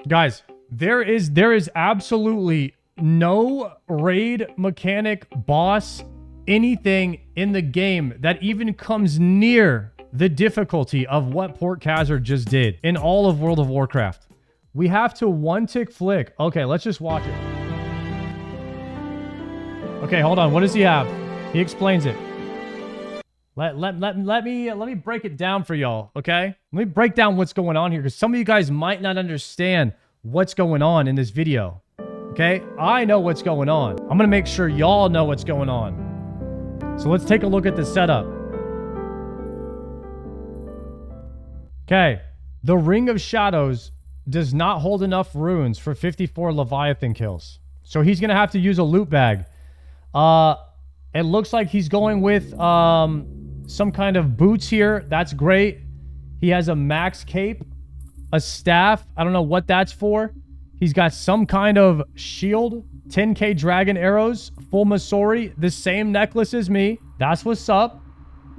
Guys, there is absolutely no raid mechanic, boss, anything in the game that even comes near the difficulty of what Port Khazard just did in all of World of Warcraft. We have to one tick flick. Okay, let's just watch it. Okay, hold on. What does he have? He explains it. Let me break it down for y'all, okay? Let me break down what's going on here, because some of you guys might not understand what's going on in this video, okay? I know what's going on. I'm gonna make sure y'all know what's going on. So let's take a look at the setup. Okay, the Ring of Shadows does not hold enough runes for 54 Leviathan kills. So he's gonna have to use a loot bag. It looks like he's going with some kind of boots here. That's great. He has a max cape, a staff. I don't know what that's for. He's got some kind of shield, 10k dragon arrows, full Masori, the same necklace as me. That's what's up.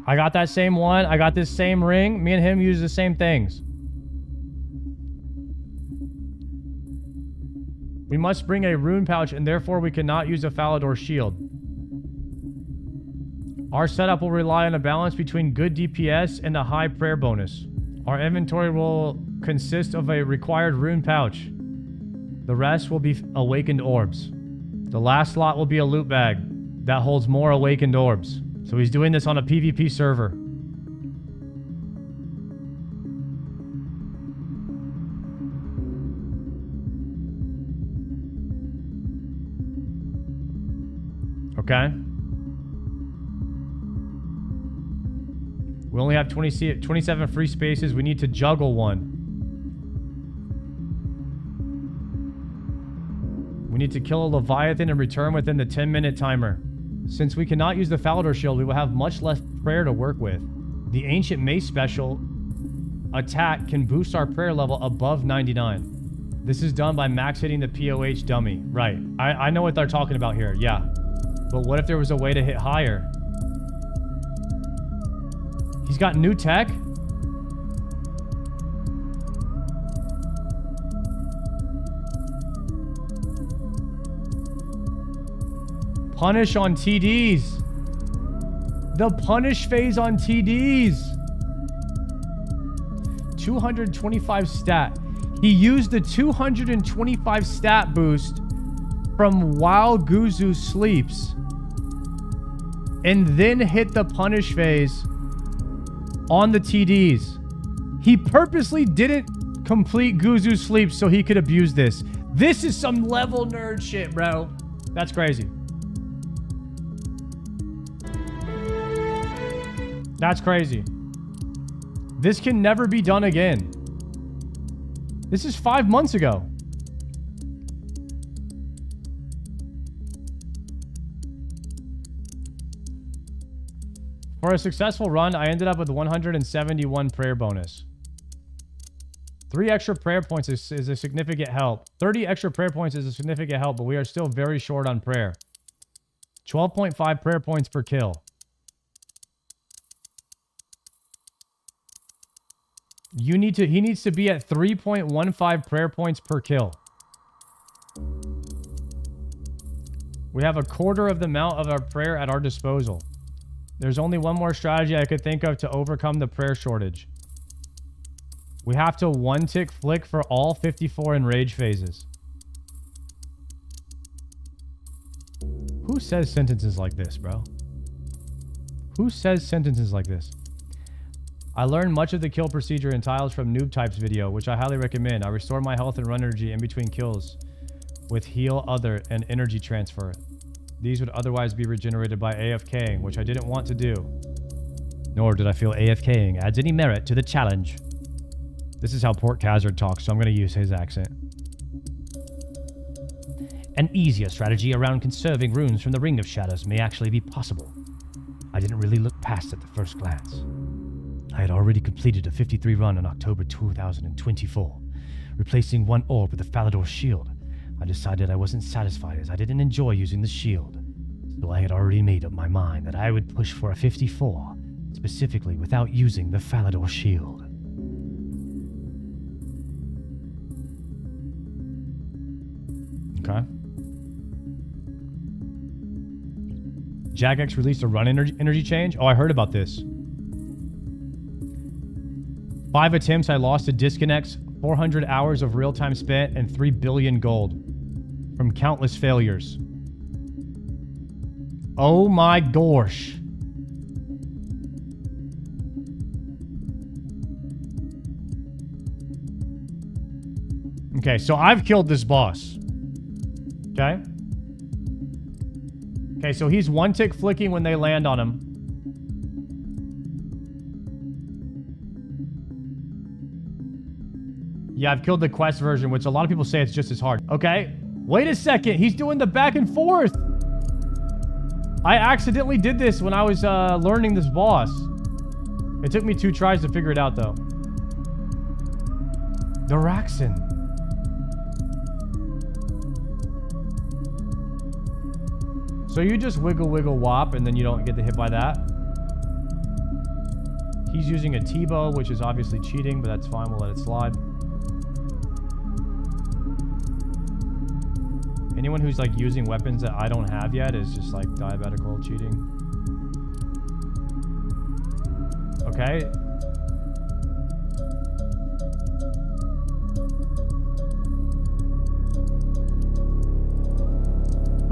I got that same one. I got this same ring. Me and him use the same things. We must bring a rune pouch, and therefore we cannot use a Falador shield. Our setup will rely on a balance between good DPS and a high prayer bonus. Our inventory will consist of a required rune pouch. The rest will be awakened orbs. The last slot will be a loot bag that holds more awakened orbs. So he's doing this on a PvP server. Okay. We only have 27 free spaces. We need to juggle one. We need to kill a Leviathan and return within the 10-minute timer. Since we cannot use the Falador shield, we will have much less prayer to work with. The Ancient Mace special attack can boost our prayer level above 99. This is done by max hitting the POH dummy. Right. I know what they're talking about here. Yeah. But what if there was a way to hit higher? He's got new tech? Punish on TDs. The punish phase on TDs. 225 stat. He used the 225 stat boost from while Guzu sleeps, and then hit the punish phase on the TDs. He purposely didn't complete Guzu sleep so he could abuse this. This is some level nerd shit, bro. That's crazy. That's crazy. This can never be done again. This is 5 months ago. For a successful run, I ended up with 171 prayer bonus. 3 extra prayer points is a significant help. 30 extra prayer points is a significant help, but we are still very short on prayer. 12.5 prayer points per kill. He needs to be at 3.15 prayer points per kill. We have a quarter of the amount of our prayer at our disposal. There's only one more strategy I could think of to overcome the prayer shortage. We have to one tick flick for all 54 Enrage phases. Who says sentences like this, bro? Who says sentences like this? I learned much of the kill procedure in Tiles from Noob Type's video, which I highly recommend. I restore my health and run energy in between kills with heal other and energy transfer. These would otherwise be regenerated by AFKing, which I didn't want to do. Nor did I feel AFKing adds any merit to the challenge. This is how Port Khazard talks, so I'm going to use his accent. An easier strategy around conserving runes from the Ring of Shadows may actually be possible. I didn't really look past it at the first glance. I had already completed a 53 run in October 2024, replacing one orb with a Falador shield. I decided I wasn't satisfied as I didn't enjoy using the shield, so I had already made up my mind that I would push for a 54, specifically without using the Falador shield. Okay. Jagex released a run energy change. Oh, I heard about this. 5 attempts, I lost to disconnects, 400 hours of real-time spent, and 3 billion gold from countless failures. Oh my gosh. Okay, so I've killed this boss. Okay. Okay, so he's one tick flicking when they land on him. Yeah, I've killed the quest version, which a lot of people say it's just as hard. Okay, wait a second. He's doing the back and forth. I accidentally did this when I was learning this boss. It took me 2 tries to figure it out, though. The Raxin. So you just wiggle, wiggle, whop, and then you don't get hit by that. He's using a T-bow, which is obviously cheating, but that's fine. We'll let it slide. Anyone who's like using weapons that I don't have yet is just like diabetical cheating. Okay.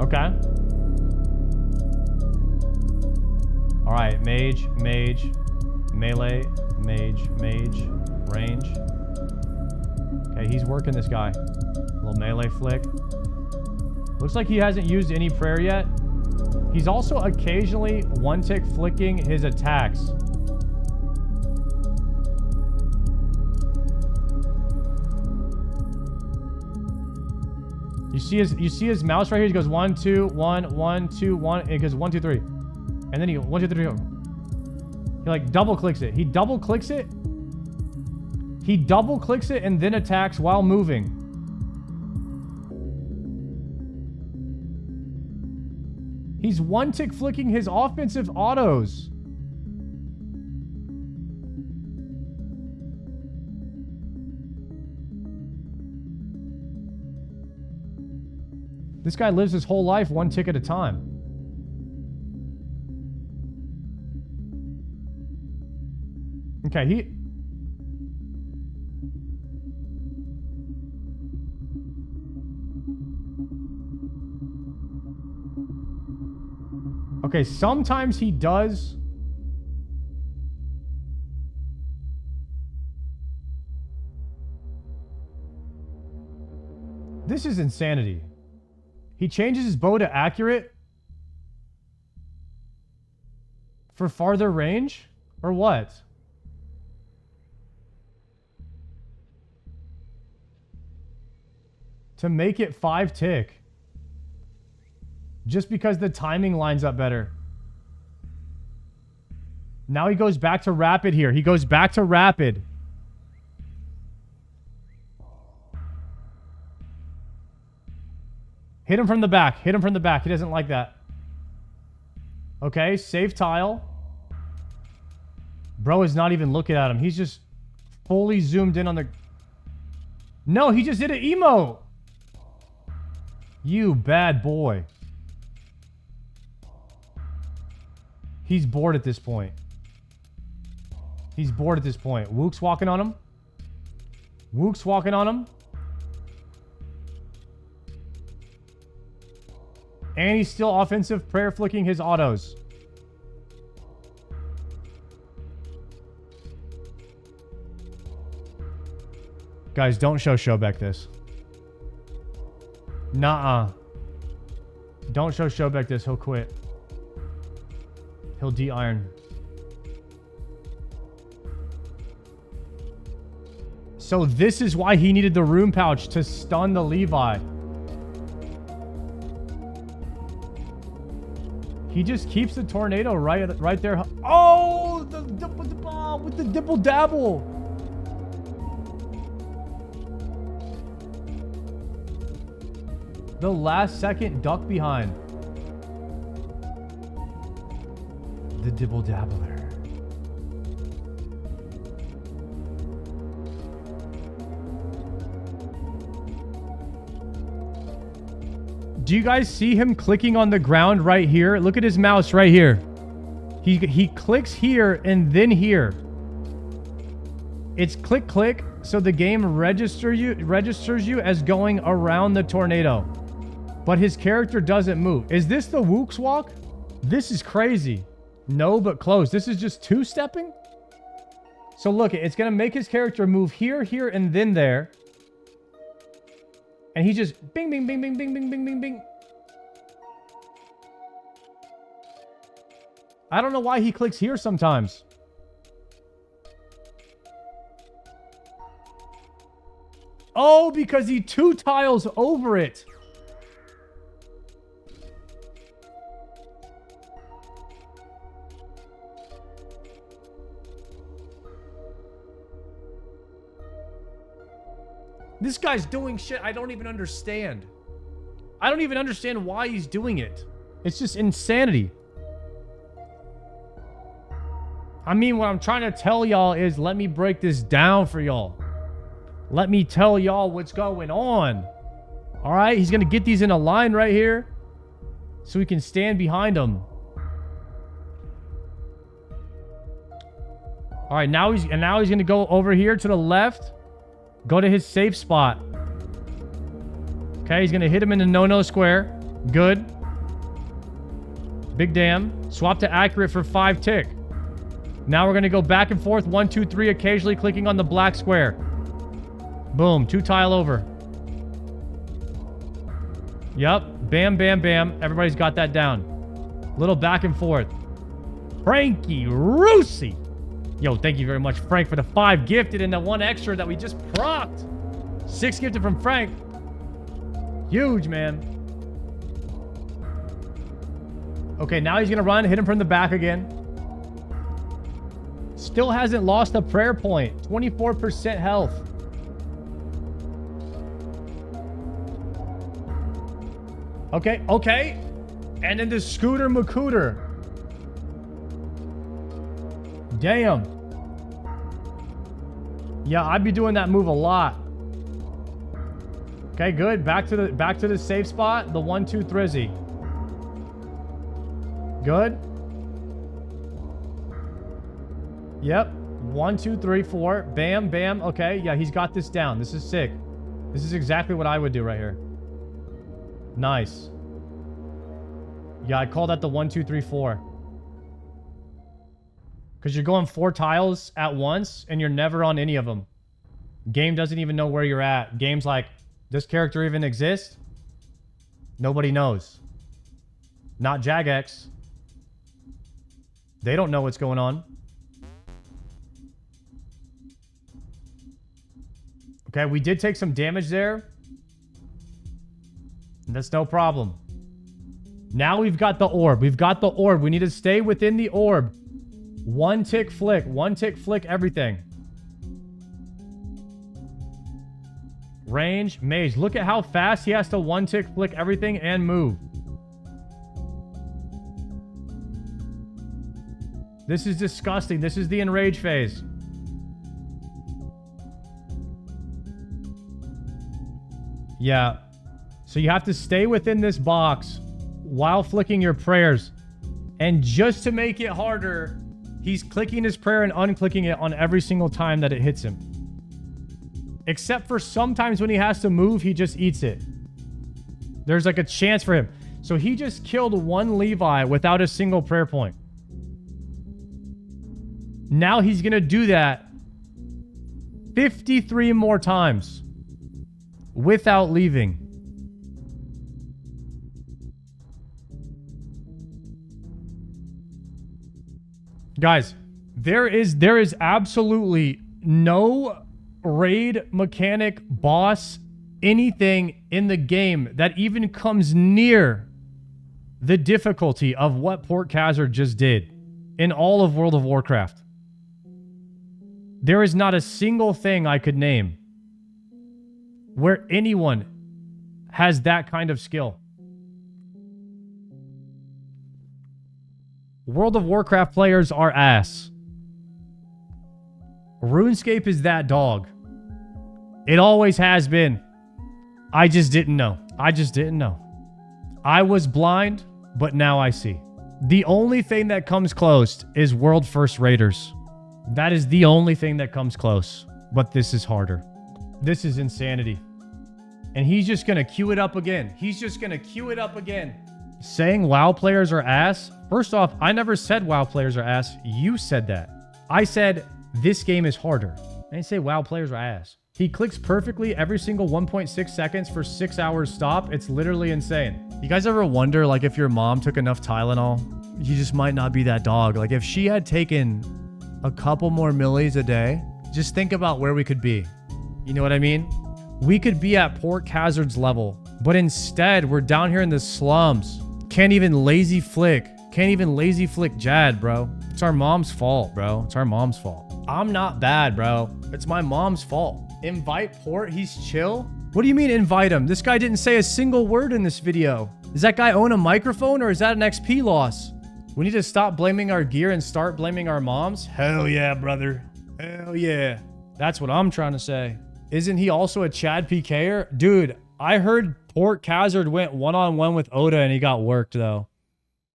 Okay. Alright, mage, mage, melee, mage, range. Okay, he's working this guy. Little melee flick. Looks like he hasn't used any prayer yet. He's also occasionally one tick flicking his attacks. You see his mouse right here? He goes 1, 2, 1, 1, 2, 1. It goes 1, 2, 3. And then he 1, 2, 3. He like double clicks it. He double clicks it. He double clicks it and then attacks while moving. He's one tick flicking his offensive autos. This guy lives his whole life one tick at a time. Okay, Okay, sometimes he does. This is insanity. He changes his bow to accurate for farther range? Or what? To make it 5 tick. Just because the timing lines up better. Now he goes back to rapid here. He goes back to rapid. Hit him from the back. Hit him from the back. He doesn't like that. Okay, save tile. Bro is not even looking at him. He's just fully zoomed in on the... No, he just did an emote. You bad boy. He's bored at this point. He's bored at this point. Wook's walking on him. Wook's walking on him. And he's still offensive prayer flicking his autos. Guys, don't show Showbeck this. Nuh-uh. Don't show Showbeck this. He'll quit. He'll de-iron. So this is why he needed the rune pouch to stun the Levi. He just keeps the tornado right there. Oh, with the dibble dabble. The last second duck behind. The dibble dabbler. Do you guys see him clicking on the ground right here? Look at his mouse right here. He clicks here and then here. It's click, click, so the game registers you as going around the tornado. But his character doesn't move. Is this the Wook's walk? This is crazy. No, but close. This is just two-stepping? So look, it's going to make his character move here, here, and then there. And he just bing, bing, bing, bing, bing, bing, bing, bing, bing. I don't know why he clicks here sometimes. Oh, because he 2 tiles over it. This guy's doing shit I don't even understand. I don't even understand why he's doing it. It's just insanity. I mean, what I'm trying to tell y'all is let me break this down for y'all. Let me tell y'all what's going on. All right, he's going to get these in a line right here so we can stand behind him. All right, now he's going to go over here to the left. Go to his safe spot. Okay, he's going to hit him in the no-no square. Good. Big damn. Swap to accurate for 5 tick. Now we're going to go back and forth. 1, 2, 3, occasionally clicking on the black square. Boom. 2 tile over. Yep. Bam, bam, bam. Everybody's got that down. Little back and forth. Frankie Rusi. Yo, thank you very much, Frank, for the 5 gifted and the 1 extra that we just procced. 6 gifted from Frank. Huge, man. Okay, now he's going to run. Hit him from the back again. Still hasn't lost a prayer point. 24% health. Okay, okay. And then the Scooter Macooter. Damn. Yeah, I'd be doing that move a lot. Okay, good. Back to the safe spot. The 1, 2, Thrizzy. Good. Yep. 1, 2, 3, 4. Bam, bam. Okay, yeah, he's got this down. This is sick. This is exactly what I would do right here. Nice. Yeah, I call that the 1, 2, 3, 4. Because you're going 4 tiles at once, and you're never on any of them. Game doesn't even know where you're at. Game's like, this character even exists? Nobody knows. Not Jagex. They don't know what's going on. Okay, we did take some damage there. That's no problem. Now we've got the orb. We've got the orb. We need to stay within the orb. 1 tick flick. 1 tick flick everything. Range, mage. Look at how fast he has to 1 tick flick everything and move. This is disgusting. This is the enrage phase. Yeah. So you have to stay within this box while flicking your prayers. And just to make it harder, he's clicking his prayer and unclicking it on every single time that it hits him. Except for sometimes when he has to move, he just eats it. There's like a chance for him. So he just killed 1 Levi without a single prayer point. Now he's going to do that 53 more times without leaving. Guys, there is absolutely no raid mechanic, boss, anything in the game that even comes near the difficulty of what Port Khazard just did in all of World of Warcraft. There is not a single thing I could name where anyone has that kind of skill. World of Warcraft players are ass. RuneScape is that dog. It always has been. I just didn't know. I just didn't know. I was blind, but now I see. The only thing that comes close is World First Raiders. That is the only thing that comes close. But this is harder. This is insanity. And he's just going to queue it up again. He's just going to queue it up again. Saying WoW players are ass. First off, I never said WoW players are ass. You said that. I said this game is harder. I didn't say WoW players are ass. He clicks perfectly every single 1.6 seconds for 6 hours stop. It's literally insane. You guys ever wonder, like, if your mom took enough Tylenol, you just might not be that dog. Like, if she had taken a couple more millis a day, just think about where we could be. You know what I mean? We could be at Port Hazard's level, but instead we're down here in the slums. Can't even lazy flick Jad, bro. It's our mom's fault, bro. It's our mom's fault. I'm not bad, bro. It's my mom's fault. Invite Port, he's chill? What do you mean invite him? This guy didn't say a single word in this video. Does that guy own a microphone or is that an XP loss? We need to stop blaming our gear and start blaming our moms? Hell yeah, brother. Hell yeah. That's what I'm trying to say. Isn't he also a Chad PKer? Dude, I heard Port Hazard went one-on-one with Oda and he got worked though.